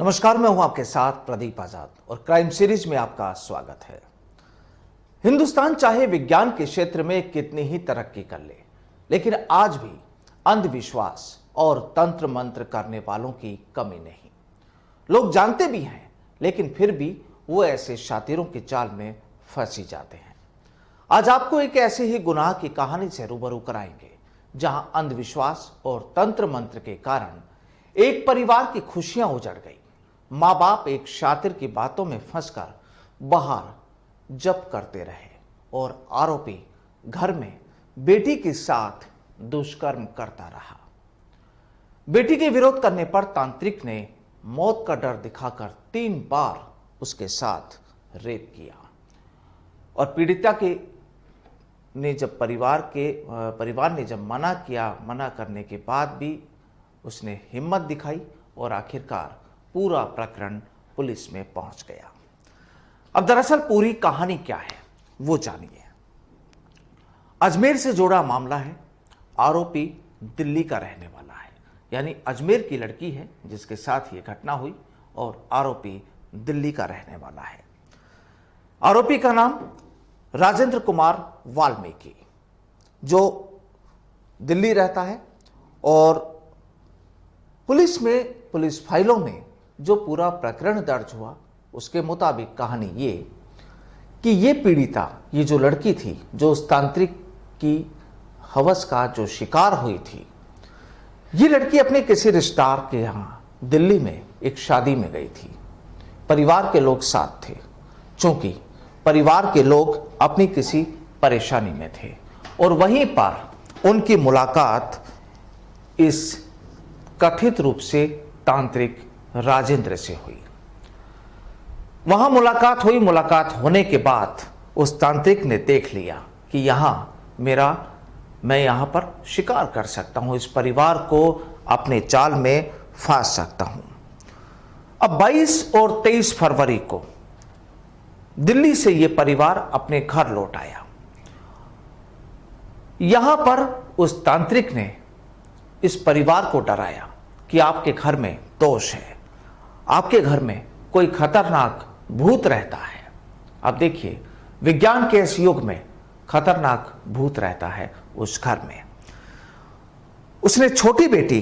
नमस्कार, मैं हूं आपके साथ प्रदीप आजाद और क्राइम सीरीज में आपका स्वागत है। हिंदुस्तान चाहे विज्ञान के क्षेत्र में कितनी ही तरक्की कर ले, लेकिन आज भी अंधविश्वास और तंत्र मंत्र करने वालों की कमी नहीं। लोग जानते भी हैं, लेकिन फिर भी वो ऐसे शातिरों के जाल में फंसी जाते हैं। आज आपको एक ऐसे ही गुनाह की कहानी से रूबरू कराएंगे, जहां अंधविश्वास और तंत्र मंत्र के कारण एक परिवार की खुशियां उजड़ गई। माँ बाप एक शातिर की बातों में फंसकर बाहर जप करते रहे और आरोपी घर में बेटी के साथ दुष्कर्म करता रहा। बेटी के विरोध करने पर तांत्रिक ने मौत का डर दिखाकर 3 बार उसके साथ रेप किया और पीड़िता के ने जब परिवार ने जब मना करने के बाद भी उसने हिम्मत दिखाई और आखिरकार पूरा प्रकरण पुलिस में पहुंच गया। अब दरअसल पूरी कहानी क्या है वो जानिए। अजमेर से जुड़ा मामला है। आरोपी दिल्ली का रहने वाला है, यानी अजमेर की लड़की है जिसके साथ ये घटना हुई और आरोपी दिल्ली का रहने वाला है। आरोपी का नाम राजेंद्र कुमार वाल्मीकि, जो दिल्ली रहता है और पुलिस फाइलों में जो पूरा प्रकरण दर्ज हुआ उसके मुताबिक कहानी ये कि ये पीड़िता, ये जो लड़की थी, जो उस तांत्रिक की हवस का जो शिकार हुई थी, ये लड़की अपने किसी रिश्तेदार के यहाँ दिल्ली में एक शादी में गई थी। परिवार के लोग साथ थे, चूंकि परिवार के लोग अपनी किसी परेशानी में थे और वहीं पर उनकी मुलाकात इस कथित रूप से तांत्रिक राजेंद्र से हुई। वहां मुलाकात होने के बाद उस तांत्रिक ने देख लिया कि मैं यहां पर शिकार कर सकता हूं, इस परिवार को अपने जाल में फांस सकता हूं। अब 22 और 23 फरवरी को दिल्ली से यह परिवार अपने घर लौट आया। यहां पर उस तांत्रिक ने इस परिवार को डराया कि आपके घर में दोष है, आपके घर में कोई खतरनाक भूत रहता है। अब देखिए, विज्ञान के इस युग में खतरनाक भूत रहता है उस घर में। उसने छोटी बेटी,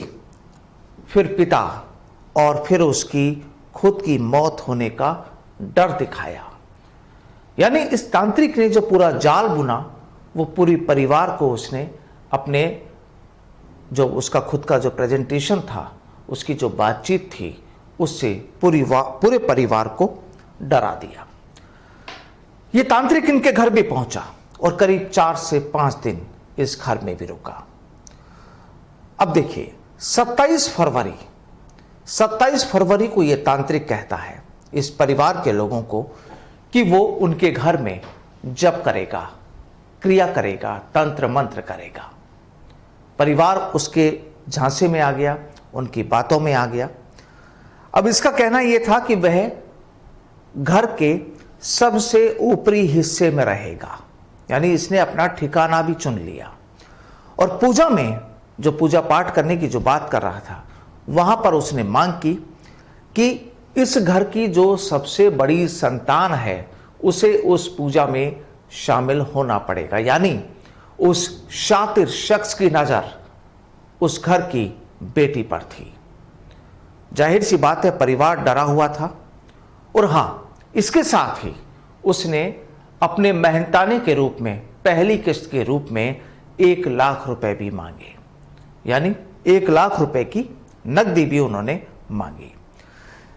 फिर पिता और फिर उसकी खुद की मौत होने का डर दिखाया। यानी इस तांत्रिक ने जो पूरा जाल बुना, वो पूरी परिवार को उसने अपने जो उसका खुद का जो प्रेजेंटेशन था, उसकी जो बातचीत थी, उससे पूरे परिवार को डरा दिया। ये तांत्रिक इनके घर भी पहुंचा और करीब 4 से 5 दिन इस घर में भी रुका। अब देखिए, 27 फरवरी को यह तांत्रिक कहता है इस परिवार के लोगों को कि वो उनके घर में जप करेगा, क्रिया करेगा, तंत्र मंत्र करेगा। परिवार उसके झांसे में आ गया, उनकी बातों में आ गया। अब इसका कहना यह था कि वह घर के सबसे ऊपरी हिस्से में रहेगा, यानी इसने अपना ठिकाना भी चुन लिया। और पूजा में जो पूजा पाठ करने की जो बात कर रहा था, वहां पर उसने मांग की कि इस घर की जो सबसे बड़ी संतान है उसे उस पूजा में शामिल होना पड़ेगा। यानी उस शातिर शख्स की नजर उस घर की बेटी पर थी। जाहिर सी बात है, परिवार डरा हुआ था। और हां, इसके साथ ही उसने अपने मेहनताने के रूप में, पहली किस्त के रूप में 1 लाख रुपए भी मांगे, यानी 1 लाख रुपए की नकदी भी उन्होंने मांगी।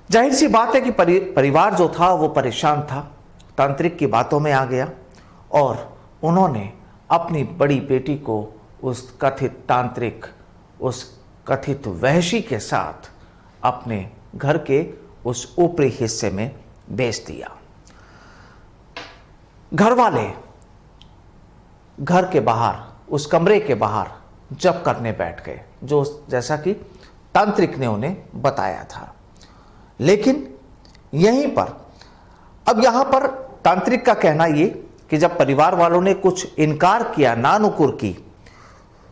जाहिर सी बात है कि परिवार जो था वो परेशान था, तांत्रिक की बातों में आ गया और उन्होंने अपनी बड़ी बेटी को उस कथित तांत्रिक, उस कथित वहशी के साथ अपने घर के उस ऊपरी हिस्से में बेच दिया। घर वाले घर के बाहर, उस कमरे के बाहर जप करने बैठ गए, जो जैसा कि तांत्रिक ने उन्हें बताया था। लेकिन यहां पर तांत्रिक का कहना ये कि जब परिवार वालों ने कुछ इनकार किया, नानुकुर की,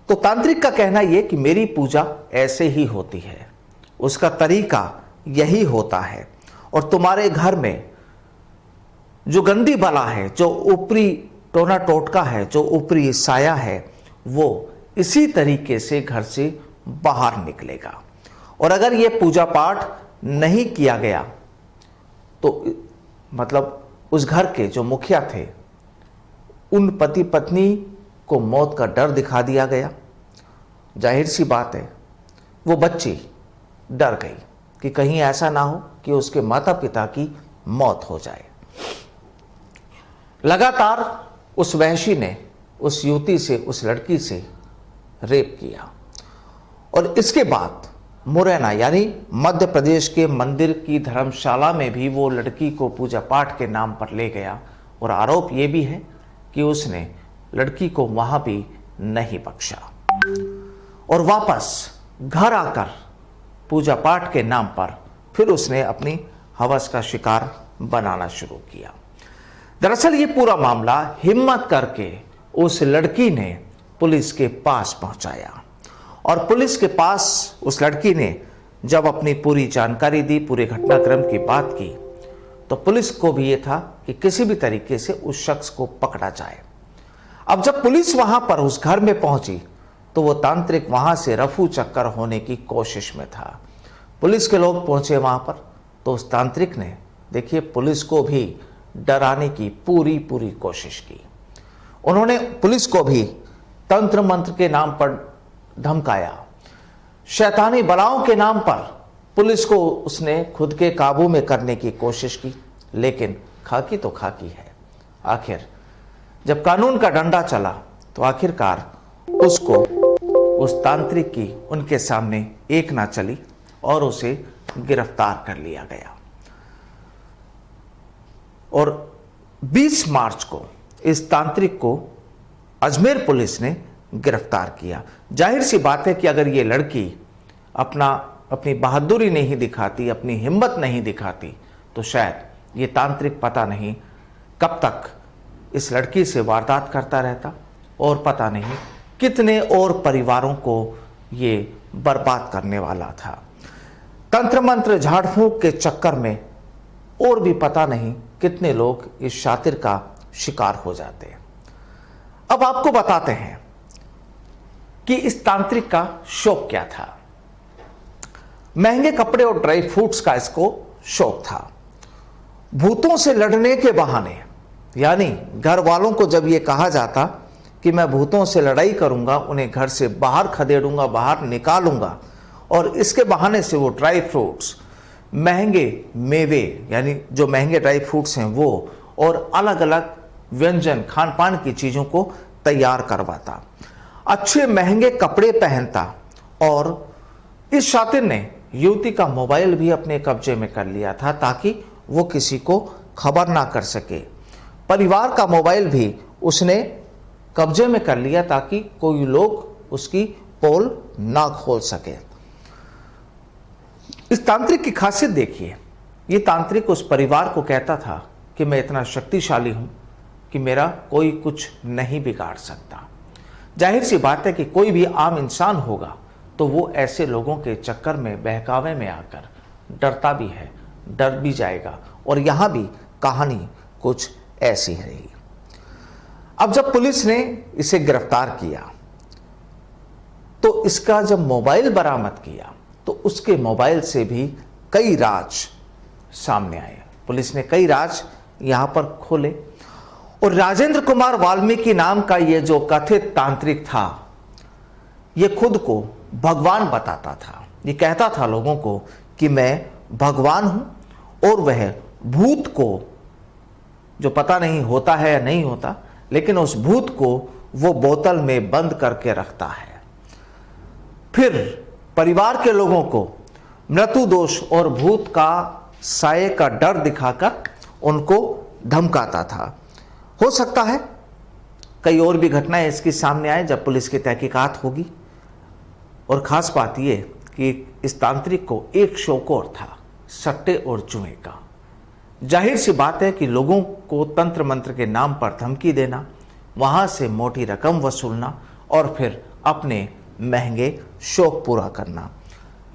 तो तांत्रिक का कहना यह कि मेरी पूजा ऐसे ही होती है, उसका तरीका यही होता है। और तुम्हारे घर में जो गंदी बला है, जो ऊपरी टोना टोटका है, जो ऊपरी साया है, वो इसी तरीके से घर से बाहर निकलेगा। और अगर ये पूजा पाठ नहीं किया गया तो मतलब उस घर के जो मुखिया थे, उन पति पत्नी को मौत का डर दिखा दिया गया। जाहिर सी बात है वो बच्ची डर गई कि कहीं ऐसा ना हो कि उसके माता पिता की मौत हो जाए। लगातार उस वहशी ने उस युवती से, उस लड़की से रेप किया। और इसके बाद मुरैना यानी मध्य प्रदेश के मंदिर की धर्मशाला में भी वो लड़की को पूजा पाठ के नाम पर ले गया। और आरोप ये भी है कि उसने लड़की को वहां भी नहीं बख्शा और वापस घर आकर पूजा पाठ के नाम पर फिर उसने अपनी हवस का शिकार बनाना शुरू किया। दरअसल ये पूरा मामला हिम्मत करके उस लड़की ने पुलिस के पास पहुंचाया। और पुलिस के पास उस लड़की ने जब अपनी पूरी जानकारी दी, पूरे घटनाक्रम की बात की, तो पुलिस को भी ये था कि किसी भी तरीके से उस शख्स को पकड़ा जाए। अब जब पुलिस वहां पर उस घर में पहुंची तो वो तांत्रिक वहां से रफू चक्कर होने की कोशिश में था। पुलिस के लोग पहुंचे वहां पर तो उस तांत्रिक ने, देखिए, पुलिस को भी डराने की पूरी कोशिश की। उन्होंने पुलिस को भी तंत्र मंत्र के नाम पर धमकाया, शैतानी बलाओं के नाम पर पुलिस को उसने खुद के काबू में करने की कोशिश की। लेकिन खाकी तो खाकी है। आखिर जब कानून का डंडा चला तो आखिरकार उसको, उस तांत्रिक की उनके सामने एक ना चली और उसे गिरफ्तार कर लिया गया। और 20 मार्च को इस तांत्रिक को अजमेर पुलिस ने गिरफ्तार किया। जाहिर सी बात है कि अगर ये लड़की अपनी बहादुरी नहीं दिखाती, अपनी हिम्मत नहीं दिखाती, तो शायद ये तांत्रिक पता नहीं कब तक इस लड़की से वारदात करता रहता और पता नहीं कितने और परिवारों को ये बर्बाद करने वाला था। तंत्र मंत्र झाड़ फूंक के चक्कर में और भी पता नहीं कितने लोग इस शातिर का शिकार हो जाते हैं। अब आपको बताते हैं कि इस तांत्रिक का शौक क्या था। महंगे कपड़े और ड्राई फ्रूट्स का इसको शौक था। भूतों से लड़ने के बहाने, यानी घर वालों को जब यह कहा जाता कि मैं भूतों से लड़ाई करूंगा, उन्हें घर से बाहर खदेड़ूंगा, बाहर निकालूंगा, और इसके बहाने से वो ड्राई फ्रूट्स, महंगे मेवे यानी जो महंगे ड्राई फ्रूट्स हैं वो, और अलग अलग व्यंजन खान पान की चीज़ों को तैयार करवाता, अच्छे महंगे कपड़े पहनता। और इस शातिर ने युवती का मोबाइल भी अपने कब्जे में कर लिया था ताकि वो किसी को खबर ना कर सके। परिवार का मोबाइल भी उसने कब्जे में कर लिया ताकि कोई लोग उसकी पोल ना खोल सके। इस तांत्रिक की खासियत देखिए, ये तांत्रिक उस परिवार को कहता था कि मैं इतना शक्तिशाली हूं कि मेरा कोई कुछ नहीं बिगाड़ सकता। जाहिर सी बात है कि कोई भी आम इंसान होगा तो वो ऐसे लोगों के चक्कर में, बहकावे में आकर डरता भी है, डर भी जाएगा। और यहां भी कहानी कुछ ऐसी ही रही। अब जब पुलिस ने इसे गिरफ्तार किया तो इसका जब मोबाइल बरामद किया तो उसके मोबाइल से भी कई राज सामने आए। पुलिस ने कई राज यहां पर खोले और राजेंद्र कुमार वाल्मीकि नाम का यह जो कथित तांत्रिक था, यह खुद को भगवान बताता था। ये कहता था लोगों को कि मैं भगवान हूं और वह भूत को, जो पता नहीं होता है या नहीं होता, लेकिन उस भूत को वो बोतल में बंद करके रखता है। फिर परिवार के लोगों को मृत्यु दोष और भूत का साये का डर दिखाकर उनको धमकाता था। हो सकता है कई और भी घटनाएं इसके सामने आए जब पुलिस की तहकीकात होगी। और खास बात यह कि इस तांत्रिक को एक शौक और था, सट्टे और जुए का। जाहिर सी बात है कि लोगों को तंत्र मंत्र के नाम पर धमकी देना, वहां से मोटी रकम वसूलना और फिर अपने महंगे शौक पूरा करना।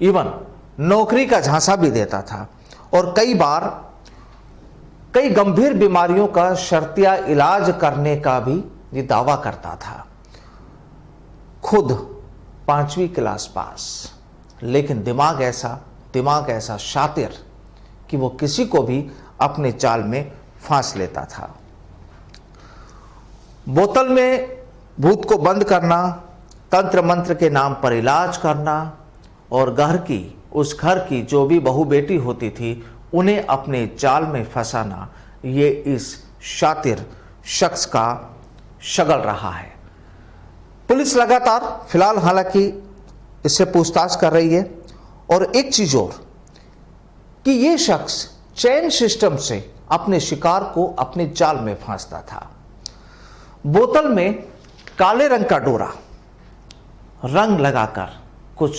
इवन नौकरी का झांसा भी देता था और कई बार कई गंभीर बीमारियों का शर्तिया इलाज करने का भी ये दावा करता था। खुद 5वीं क्लास पास, लेकिन दिमाग ऐसा शातिर कि वो किसी को भी अपने जाल में फांस लेता था। बोतल में भूत को बंद करना, तंत्र मंत्र के नाम पर इलाज करना और उस घर की जो भी बहू बेटी होती थी उन्हें अपने जाल में फंसाना, ये इस शातिर शख्स का शगल रहा है। पुलिस लगातार फिलहाल हालांकि इससे पूछताछ कर रही है। और एक चीज और कि ये शख्स चेन सिस्टम से अपने शिकार को अपने जाल में फांसता था। बोतल में काले रंग का डोरा रंग लगाकर कुछ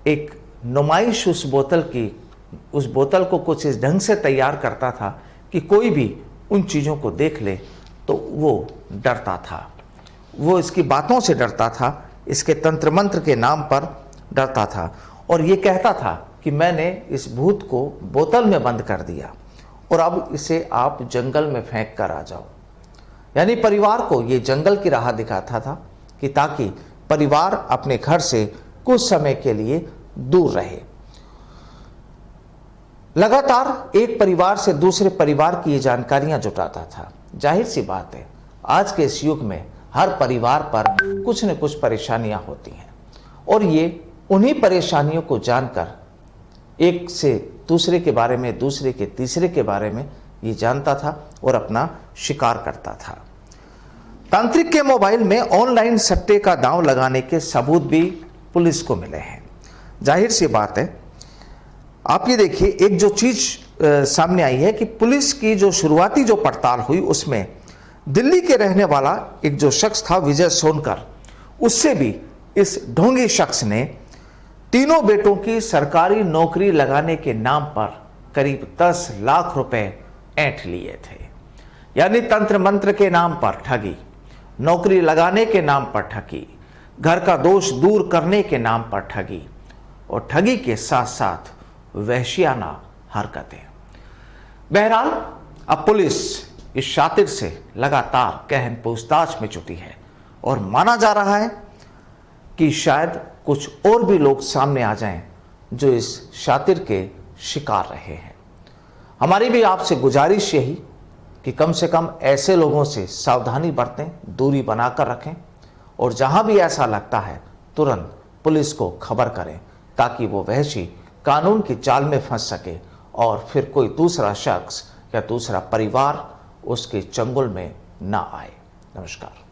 एक नुमाइश उस बोतल को कुछ इस ढंग से तैयार करता था कि कोई भी उन चीज़ों को देख ले तो वो डरता था, वो इसकी बातों से डरता था, इसके तंत्र मंत्र के नाम पर डरता था और ये कहता था कि मैंने इस भूत को बोतल में बंद कर दिया और अब इसे आप जंगल में फेंक कर आ जाओ। यानी परिवार को ये जंगल की राह दिखाता था कि ताकि परिवार अपने घर से कुछ समय के लिए दूर रहे। लगातार एक परिवार से दूसरे परिवार की ये जानकारियां जुटाता था। जाहिर सी बात है, आज के इस युग में हर परिवार पर कुछ न कुछ परेशानियां होती हैं और ये उन्हीं परेशानियों को जानकर एक से दूसरे के बारे में, दूसरे के तीसरे के बारे में ये जानता था और अपना शिकार करता था। तांत्रिक के मोबाइल में ऑनलाइन सट्टे का दांव लगाने के सबूत भी पुलिस को मिले हैं। जाहिर सी बात है, आप ये देखिए, एक जो चीज सामने आई है कि पुलिस की जो शुरुआती जो पड़ताल हुई उसमें दिल्ली के रहने वाला एक जो शख्स था विजय सोनकर, उससे भी इस ढोंगी शख्स ने तीनों बेटों की सरकारी नौकरी लगाने के नाम पर करीब 10 लाख रुपए ऐंठ लिए थे। यानी तंत्र मंत्र के नाम पर ठगी, नौकरी लगाने के नाम पर ठगी, घर का दोष दूर करने के नाम पर ठगी और ठगी के साथ साथ वहशियाना हरकतें। बहरहाल अब पुलिस इस शातिर से लगातार गहन पूछताछ में जुटी है और माना जा रहा है कि शायद कुछ और भी लोग सामने आ जाएं जो इस शातिर के शिकार रहे हैं। हमारी भी आपसे गुजारिश यही कि कम से कम ऐसे लोगों से सावधानी बरतें, दूरी बनाकर रखें और जहां भी ऐसा लगता है तुरंत पुलिस को खबर करें ताकि वो वहशी कानून की जाल में फंस सके और फिर कोई दूसरा शख्स या दूसरा परिवार उसके चंगुल में ना आए। नमस्कार।